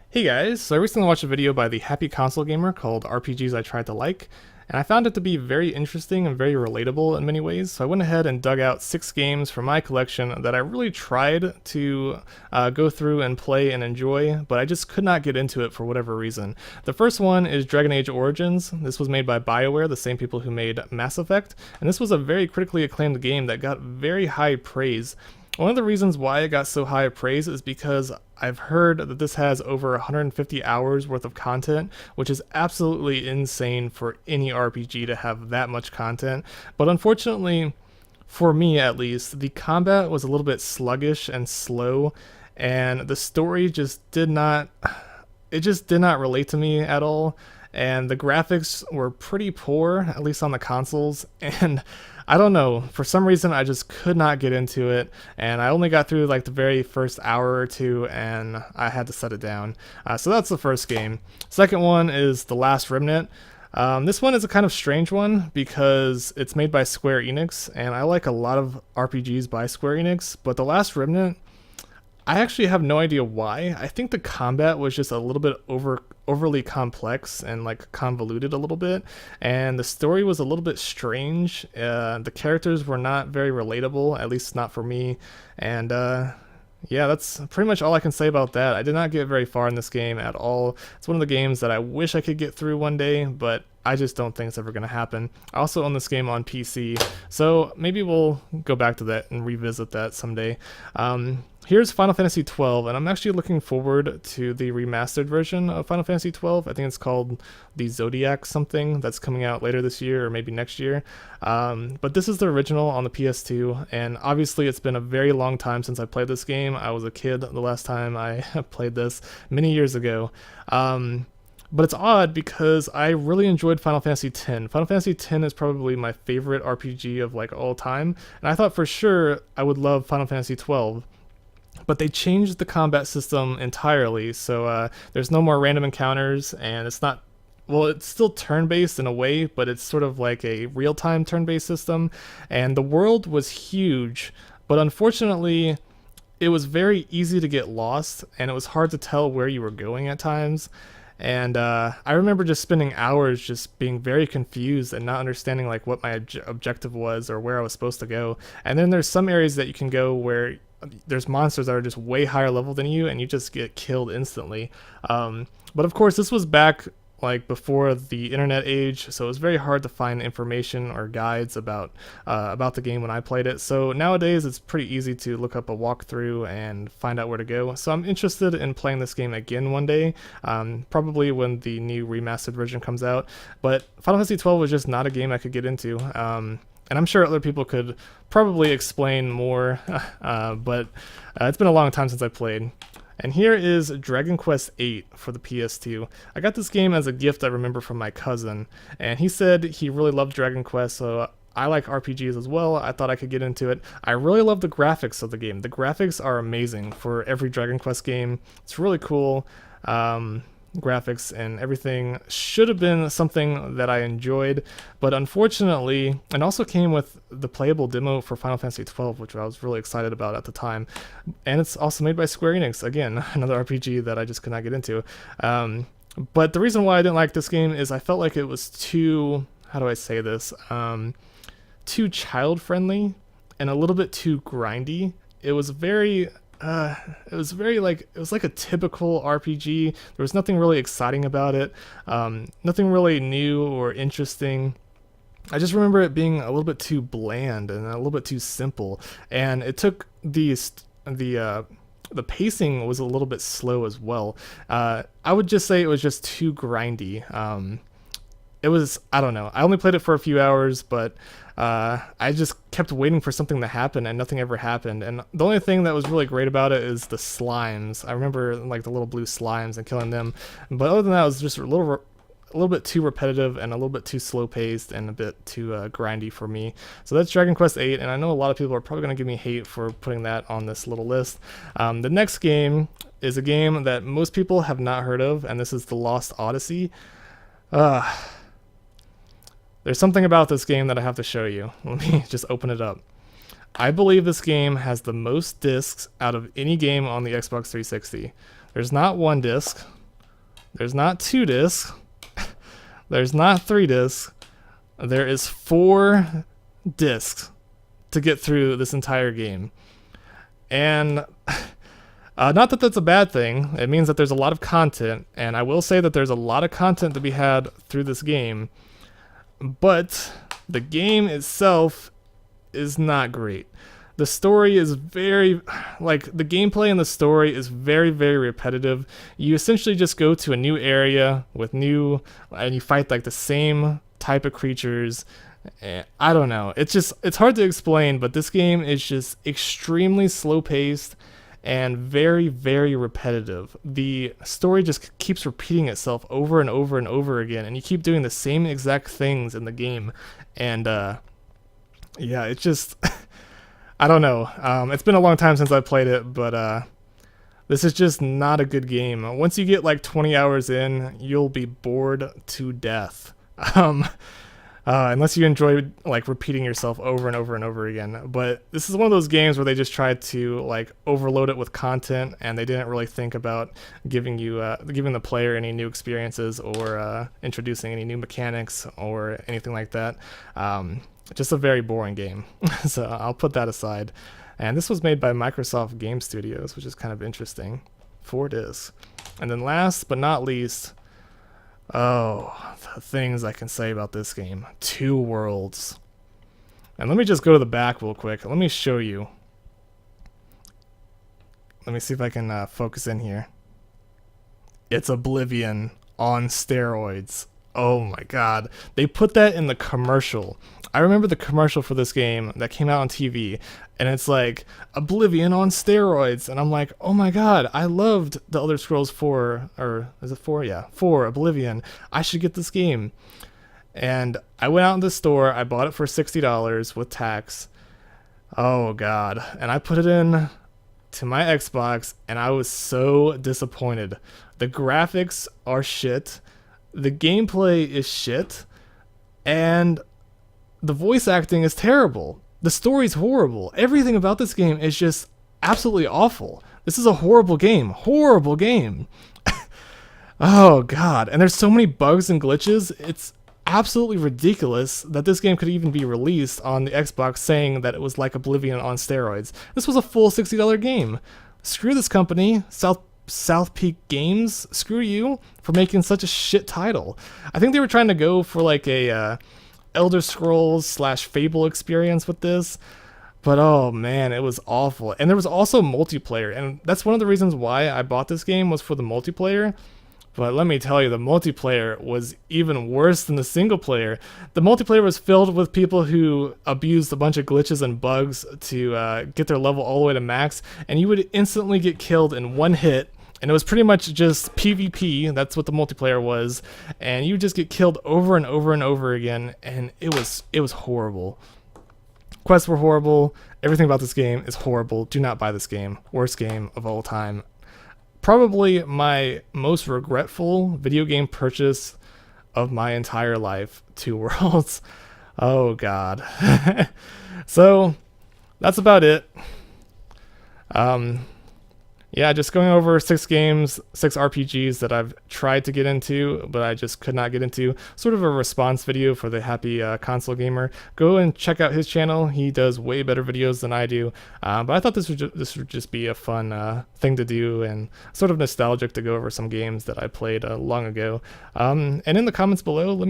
Hey guys, so I recently watched a video by the Happy Console Gamer called RPGs I Tried to Like, and I found it to be very interesting and very relatable in many ways, so I went ahead and dug out 6 games from my collection that I really tried to go through and play and enjoy, but I just could not get into it for whatever reason. The first one is Dragon Age Origins. This was made by BioWare, the same people who made Mass Effect, and this was a very critically acclaimed game that got very high praise. One of the reasons why it got so high praise is because I've heard that this has over 150 hours worth of content, which is absolutely insane for any RPG to have that much content. But unfortunately, for me at least, the combat was a little bit sluggish and slow, and the story just did not relate to me at all, and the graphics were pretty poor, at least on the consoles, and I don't know, for some reason I just could not get into it, and I only got through like the very first hour or two, and I had to set it down. So that's the first game. Second one is The Last Remnant. This one is a kind of strange one because it's made by Square Enix, and I like a lot of RPGs by Square Enix, but The Last Remnant, I actually have no idea why. I think the combat was just a little bit overly complex and like convoluted a little bit, and the story was a little bit strange. The characters were not very relatable, at least not for me, and yeah, that's pretty much all I can say about that. I did not get very far in this game at all. It's one of the games that I wish I could get through one day, but I just don't think it's ever going to happen. I also own this game on PC, so maybe we'll go back to that and revisit that someday. Here's Final Fantasy XII, and I'm actually looking forward to the remastered version of Final Fantasy XII. I think it's called the Zodiac something, that's coming out later this year or maybe next year. But this is the original on the PS2, and obviously it's been a very long time since I played this game. I was a kid the last time I played this, many years ago. But it's odd because I really enjoyed Final Fantasy X. Final Fantasy X is probably my favorite RPG of like all time, and I thought for sure I would love Final Fantasy XII. But they changed the combat system entirely, so there's no more random encounters, and it's not, well, it's still turn-based in a way, but it's sort of like a real-time turn-based system, and the world was huge, but unfortunately, it was very easy to get lost, and it was hard to tell where you were going at times. And I remember just spending hours just being very confused and not understanding like what my objective was or where I was supposed to go. And then there's some areas that you can go where there's monsters that are just way higher level than you, and you just get killed instantly. But of course, this was back like before the internet age, so it was very hard to find information or guides about the game when I played it. So nowadays it's pretty easy to look up a walkthrough and find out where to go. So I'm interested in playing this game again one day, probably when the new remastered version comes out. But Final Fantasy XII was just not a game I could get into. And I'm sure other people could probably explain more, but it's been a long time since I played. And here is Dragon Quest VIII for the PS2. I got this game as a gift, I remember, from my cousin, and he said he really loved Dragon Quest, so I like RPGs as well. I thought I could get into it. I really love the graphics of the game. The graphics are amazing for every Dragon Quest game. It's really cool. Graphics and everything should have been something that I enjoyed, but unfortunately, and also came with the playable demo for Final Fantasy XII, which I was really excited about at the time. And it's also made by Square Enix, again, another RPG that I just could not get into. But the reason why I didn't like this game is I felt like it was too, how do I say this, too child-friendly and a little bit too grindy. It was very like, it was like a typical RPG. There was nothing really exciting about it, nothing really new or interesting. I just remember it being a little bit too bland and a little bit too simple, and it took the pacing was a little bit slow as well. I would just say it was just too grindy. It was, I don't know, I only played it for a few hours, but I just kept waiting for something to happen, and nothing ever happened. And the only thing that was really great about it is the slimes. I remember like the little blue slimes and killing them, but other than that, it was just a little bit too repetitive and a little bit too slow paced and a bit too grindy for me. So that's Dragon Quest VIII, and I know a lot of people are probably going to give me hate for putting that on this little list. The next game is a game that most people have not heard of, and this is The Lost Odyssey. There's something about this game that I have to show you. Let me just open it up. I believe this game has the most discs out of any game on the Xbox 360. There's not one disc, There's not 2 discs. There's not 3 discs. There is 4 discs to get through this entire game. And not that that's a bad thing. It means that there's a lot of content, and I will say that there's a lot of content to be had through this game, but the game itself is not great. The story is very, the gameplay and the story is very, very repetitive. You essentially just go to a new area and you fight the same type of creatures. I don't know. It's hard to explain, but this game is just extremely slow paced and very, very repetitive. The story just keeps repeating itself over and over and over again, and you keep doing the same exact things in the game. And yeah, it's just I don't know. It's been a long time since I played it, but this is just not a good game. Once you get 20 hours in, you'll be bored to death. Unless you enjoy repeating yourself over and over and over again. But this is one of those games where they just tried to overload it with content, and they didn't really think about giving the player any new experiences or introducing any new mechanics or anything like that. Just a very boring game. So I'll put that aside. And this was made by Microsoft Game Studios, which is kind of interesting. 4 discs. And then last but not least, the things I can say about this game. 2 worlds. And let me just go to the back real quick. Let me show you. Let me see if I can focus in here. It's Oblivion on steroids. Oh my god. They put that in the commercial. I remember the commercial for this game that came out on TV, and it's Oblivion on steroids, and I'm like, oh my god, I loved The Elder Scrolls 4, or is it 4? Yeah, 4, Oblivion. I should get this game. And I went out in the store, I bought it for $60 with tax. Oh god. And I put it in to my Xbox, and I was so disappointed. The graphics are shit, the gameplay is shit, and the voice acting is terrible. The story's horrible. Everything about this game is just absolutely awful. This is a horrible game. Horrible game. Oh god. And there's so many bugs and glitches. It's absolutely ridiculous that this game could even be released on the Xbox saying that it was like Oblivion on steroids. This was a full $60 game. Screw this company, South Peak Games. Screw you for making such a shit title. I think they were trying to go for a Elder Scrolls / Fable experience with this, but oh man, it was awful. And there was also multiplayer, and that's one of the reasons why I bought this game, was for the multiplayer. But let me tell you, the multiplayer was even worse than the single player. The multiplayer was filled with people who abused a bunch of glitches and bugs to get their level all the way to max, and you would instantly get killed in one hit. And it was pretty much just PvP, that's what the multiplayer was, and you just get killed over and over and over again, and it was horrible. Quests were horrible, everything about this game is horrible. Do not buy this game. Worst game of all time. Probably my most regretful video game purchase of my entire life. 2 worlds. Oh god. So, that's about it. Yeah, just going over 6 games, 6 RPGs that I've tried to get into, but I just could not get into. Sort of a response video for the happy console gamer. Go and check out his channel. He does way better videos than I do. But I thought this would just be a fun thing to do, and sort of nostalgic to go over some games that I played long ago. And in the comments below, let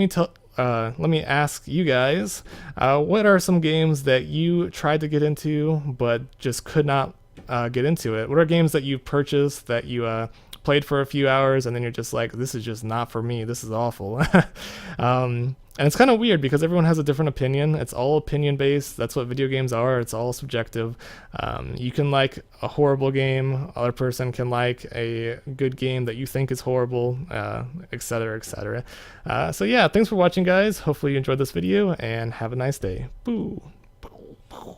me ask you guys, what are some games that you tried to get into but just could not get into it? What are games that you've purchased that you played for a few hours and then you're just like, this is just not for me, this is awful? And it's kind of weird because everyone has a different opinion. It's all opinion based. That's what video games are. It's all subjective. You can like a horrible game, other person can like a good game that you think is horrible, etc, etc. So yeah, thanks for watching, guys. Hopefully you enjoyed this video, and have a nice day. Boo. Boo. Boo.